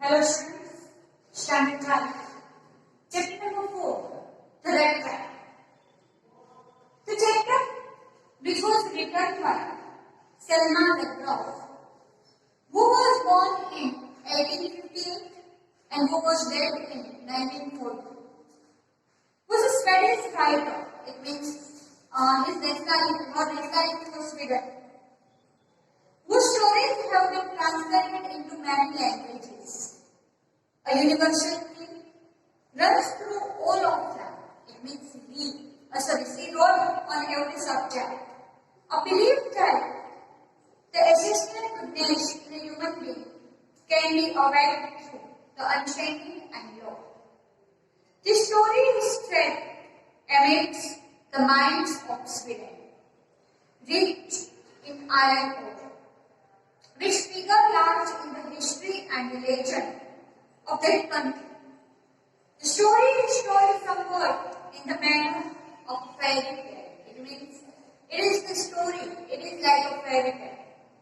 Hello students, Standard 5. Chapter number 4, The Red Trap. The chapter which was written by Selma Lagrove, who was born in 1858 and who was dead in 1940. Was a Swedish writer. It means his nationality was Sweden. Whose stories have been translated into many languages. A universal theme runs through all of them. It means she wrote on every subject. A belief that the essential goodness in a human being can be awakened through the unchanging and law. This story is spread amidst the minds of Sweden, rich in iron ore, which figure large in the history and the legend of their country. The story is told somewhat in the manner of fairy tale. It means it is the story, it is like a fairy tale,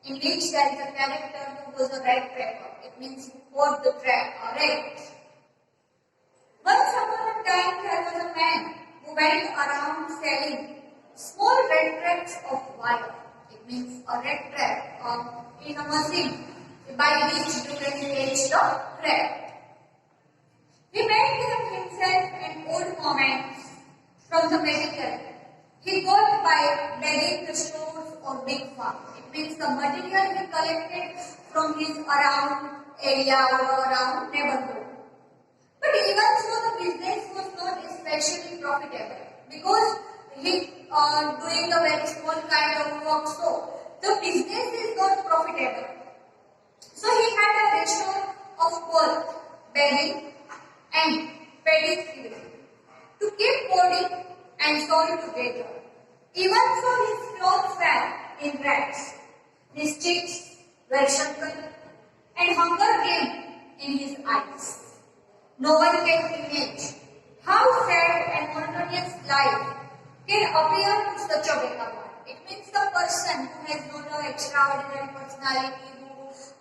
in which there is a character who was a red trapper. It means who caught the trap, red. Once upon a time there was a man who went around selling small red traps of wire. It means a red trap in a machine by which you can catch the crab. He made himself an old moment from the material he got by begging the stores or big farms. It means the material he collected from his around area or around neighborhood. But even so, the business was not especially profitable because he doing a very small kind of work, so the business is not profitable. So he had a ratio of both begging and petty to keep coding and sold together. Even so, his clothes fell in rags, his cheeks were shrunken, and hunger came in his eyes. No one can imagine how sad and monotonous life can appear to such a vagabond. It means the person who has not an extraordinary personality,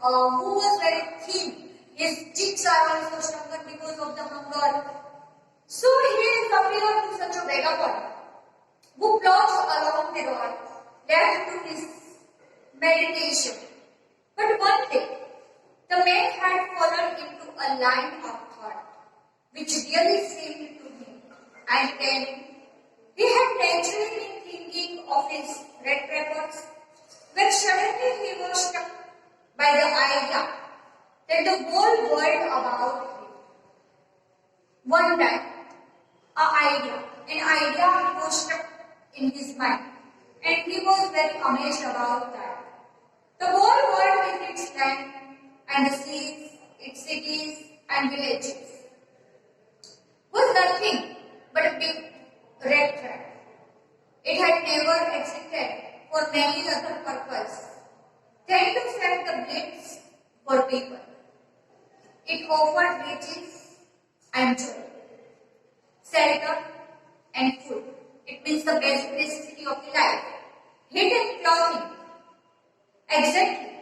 who was very thin, his cheeks are also shrunken because of the hunger. So he is appeared to such a vagabond who plods along the road, left to his meditation. But one day, the man had fallen into a line of thought, which really seemed to him uncanny. He had naturally been thinking of his red trappers, when suddenly he was struck by the idea that the whole world about him. One time, an idea was struck in his mind, and he was very amazed about that. The whole world with its land and the seas, its cities and villages, was nothing but a big red trap. It had never existed for many other purposes than to sell the blades for people. It offered riches and joy, shelter and food. It means the basic necessity of life. Hidden clothing. Exactly.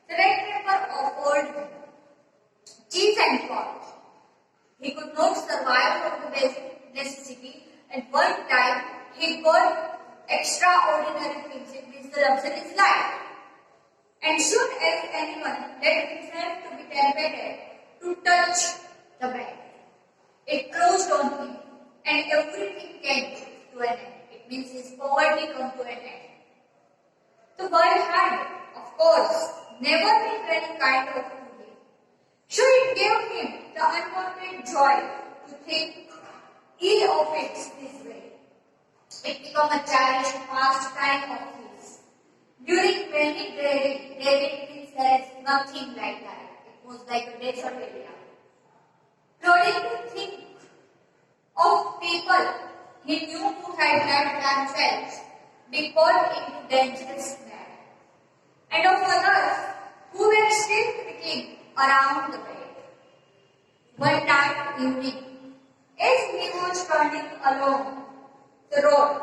The red trapper offered him cheese and pot. He could not survive on the basic necessity. At one time, he got extraordinary things. It means the luxurious life. And soon as anyone let himself to be tempted to touch the bed, it closed on him, and everything came to an end. It means his poverty come to an end. The world had, of course, never been very kind of him. So it gave him the unwanted joy to think ill of it this way. It became a cherished pastime of his. During many David means there is nothing like that. It was like a desert area. Plodding to think of people he knew who had let themselves be caught into dangerous snare, and of others who were still creeping around the bed. One night evening, as he was turning along the road,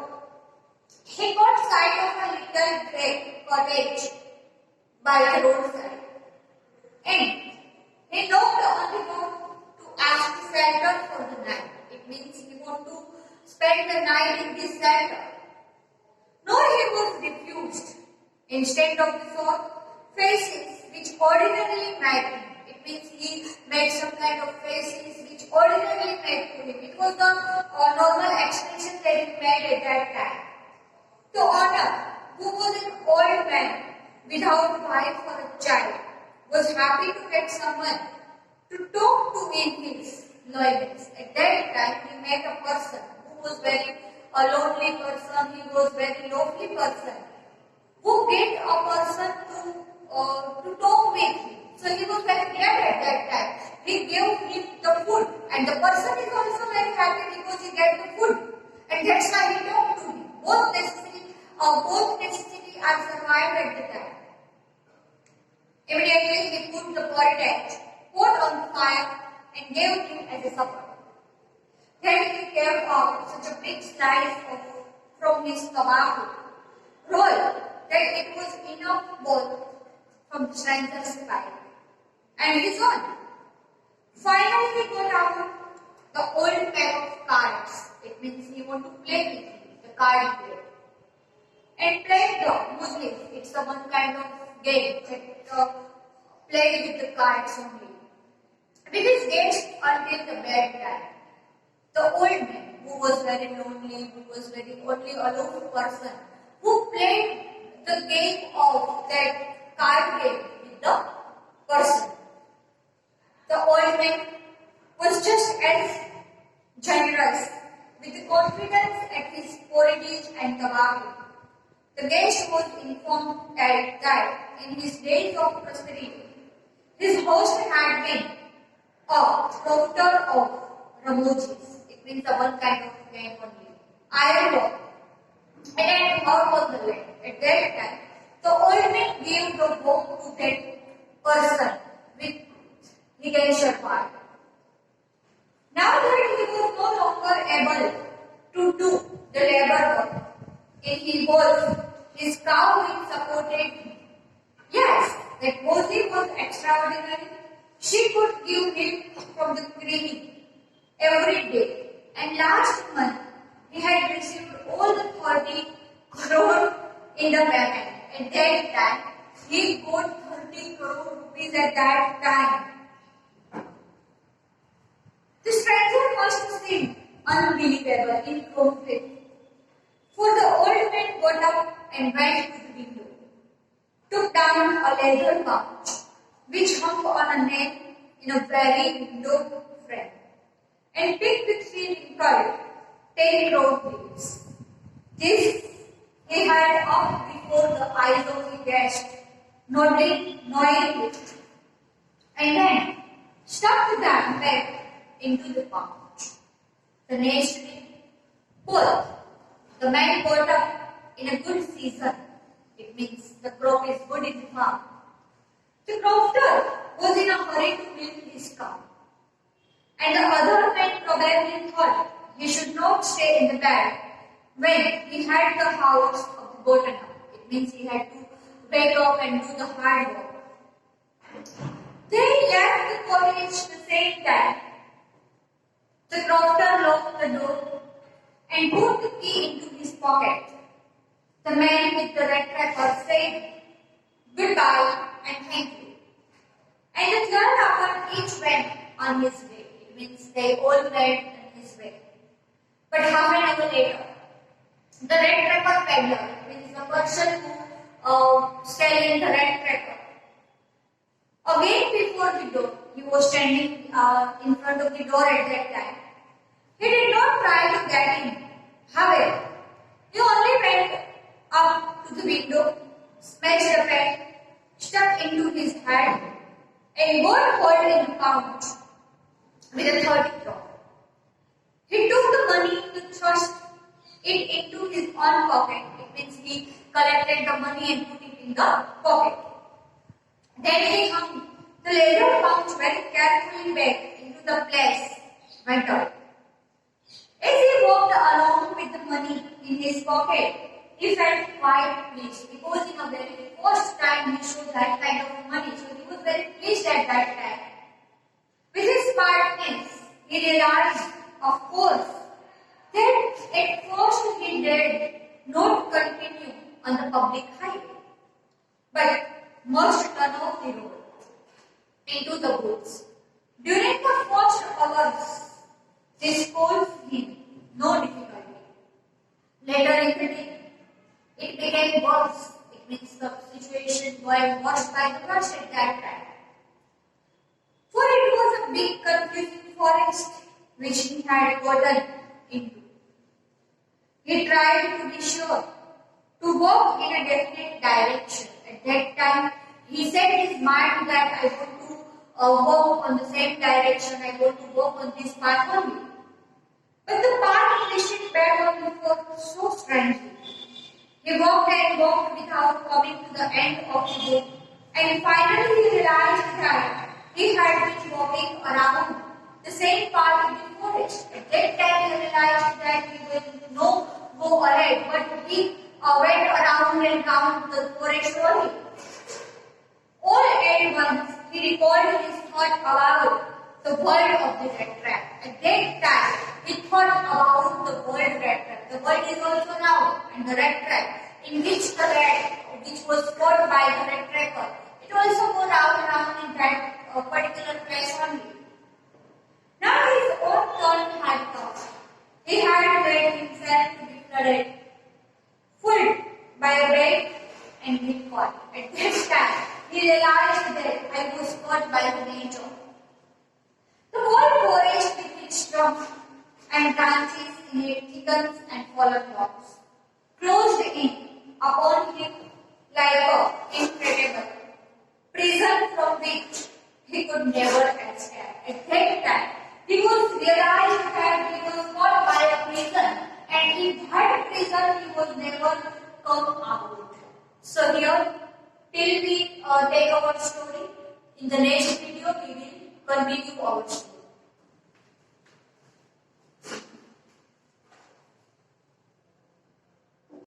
he caught sight of a little grey cottage by the roadside, and he knocked on he want to ask the shelter for the night. It means he want to spend the night in this shelter. Nor he was refused. Instead of the sword, faces which ordinarily met him. It means he made some kind of faces which ordinarily met to him. It was the normal expression that he made at that time. To honor, who was an old man without wife or a child, was happy to get someone to talk to in his loneliness. At that time, he met a person who was very a lonely person, he was very lonely person, who get a person to talk with him. So he was very glad at that time. He gave him the food, and the person is also very happy because he get the food, and that's why he talked to him. Both necessity are survived at the time. Immediately he put the pot on the fire and gave him as a supper. Then he carved out such a big slice from his tobacco roll that it was enough both from the stranger's pipe and his own. Finally he got out the old pack of cards. It means he want to play with him, the card game. And played the Muslims. It's the one kind of game that play with the cards only. With his guests until the bedtime. The old man who was very lonely, who was very only alone person, who played the game of that card game with the person. The old man was just as generous with the confidence at his porridge and tobacco. The guest was informed that in his days of prosperity, his host had been a crofter of ramojis. It means the one kind of game only. Iron work. And had out on the land. At that time, the old man gave the home to that person with negation part. Now that he was no longer able to do the labor work, his cow which supported him. Yes, that Mosi was extraordinary. She could give him from the cream every day. And last month, he had received all the 30 crore in the payment. At that time, he got 30 crore rupees at that time. The stranger must seem unbelievable in conflict. For the old man got up and went to the window, took down a leather pouch which hung on a nail in a very window frame, and picked the 3 wrinkled 10 crore bills. This he had up before the eyes of the guest, nodding knowingly, and then stuffed them back into the pouch. The next day, both the man got up in a good season. It means the crop is good in the farm. The crofter was in a hurry to milk his cow. And the other man probably thought he should not stay in the bed when he had the house of the bottom up. It means he had to wake up and do the hard work. They left the cottage the same time. The crofter locked the door and put the key into his pocket. The man with the red wrapper said goodbye and thank you. And the third wrapper each went on his way. It means they all went on his way. But half an hour later, the red wrapper peddler, it means the person who selling the red wrapper, again before the door, he was standing in front of the door at that time. He did not try to get in. However, he only went up to the window, smashed the pen, stuck into his hand, and got hold in the pouch with a 30 crore. He took the money to thrust it into his own pocket. It means he collected the money and put it in the pocket. Then he hung the leather pouch very carefully back into the place, went out. As he walked along with the money in his pocket, he felt quite pleased because in a very first time he showed that kind of money. So he was very pleased at that time. With his smartness, he realized, of course, that at first he did not continue on the public highway, but must turn off the road into the woods. During the first hours, this caused him no difficulty. Later in the day, it became worse. It means the situation was worse by the worse at that time. For it was a big confusing forest which he had gotten into. He tried to be sure to walk in a definite direction. At that time, he set his mind that I want to walk on the same direction, I want to walk on this path only. But the path twisted back on him so strangely. He walked and walked without coming to the end of the road, and finally he realized that he had been walking around the same path in the forest. At that time he realized that he will not go ahead, but he went around and round the forest only. All at once he recalled his thought about the world of the rat trap. At that time he thought about the word rat trap. The word is also now, and the rat trap, in which the rat, which was caught by the rat trapper, it also go round and round in that particular place only. Now his own turn had come. He had made himself to be flooded, full by a rat, and he caught. At that time he realized that I was caught by the nature. The whole forest with its trunk and branches in it thickens and fallen blocks, closed in upon him like a incredible prison from which he could never escape. At that time, he was realized that he was caught by a prison, and in that prison he was never come out. So here, till we take our story, in the next video we will continue our story.